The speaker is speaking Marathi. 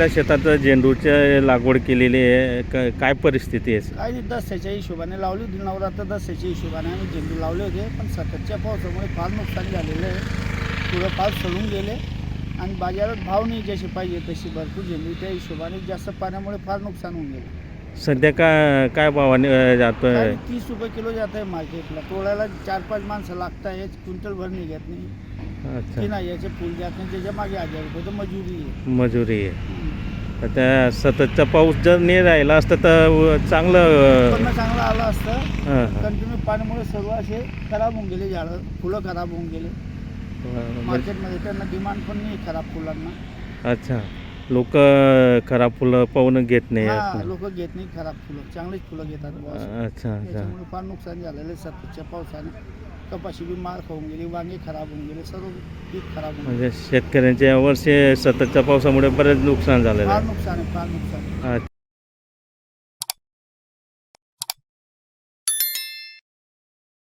आपल्या शेतात झेंडूच्या लागवड केलेली आहे. काय परिस्थिती आहे? काय नाही, दसऱ्याच्या हिशोबाने लावली होती. नवरात्र दसऱ्याच्या हिशोबाने आम्ही झेंडू लावले होते, पण सततच्या पावसामुळे फार नुकसान झालेलं आहे. पुढं पाऊस सडून गेले आणि बाजारात भाव नाही जसे पाहिजे तशी भरपूर झेंडू, त्या हिशोबाने जास्त पाण्यामुळे फार नुकसान होऊन गेलं. सध्या काय भावाने जातोय? 30 रुपये किलो जात आहे मार्केटला. तोडायला 4-5 माणसं लागत आहेत, क्विंटल भर निघत नाही अच्छा, की नाही, याचे फुल जात नाही, त्याच्या मागे 1000 रुपये तर मजुरी आहे. मजुरी आहे. तर त्या सततचा पाऊस जर नाही राहिला असता तर चांगलं उत्पन्न चांगलं आलं असतं. हां हां. कंटिन्यू पाण्यामुळे सर्व असे खराब होऊन गेले, झाडं फुलं खराब होऊन गेले. म्हणजे मार्केटमध्ये त्यांना डिमांड पण नाही खराब फुलांना. अच्छा, लोक खराब फुलं पाहून घेत नाही हा, लोक घेत नाही खराब फुलं, चांगलीच फुलं घेतात बुवा असं. अच्छा अच्छा. त्याच्यामुळे फार नुकसान झालेलं आहे सततच्या पावसाने. कपाशी बी मार खाऊन गेली, वांगे खराब होऊन गेले, सर्व पीक खराब होऊन गेले. म्हणजे शेतकऱ्यांच्या यावर्षी सततच्या पावसामुळे बरेच नुकसान झालेलं फार आहे. नुकसान आहे, फार नुकसान आहे. अच्छा.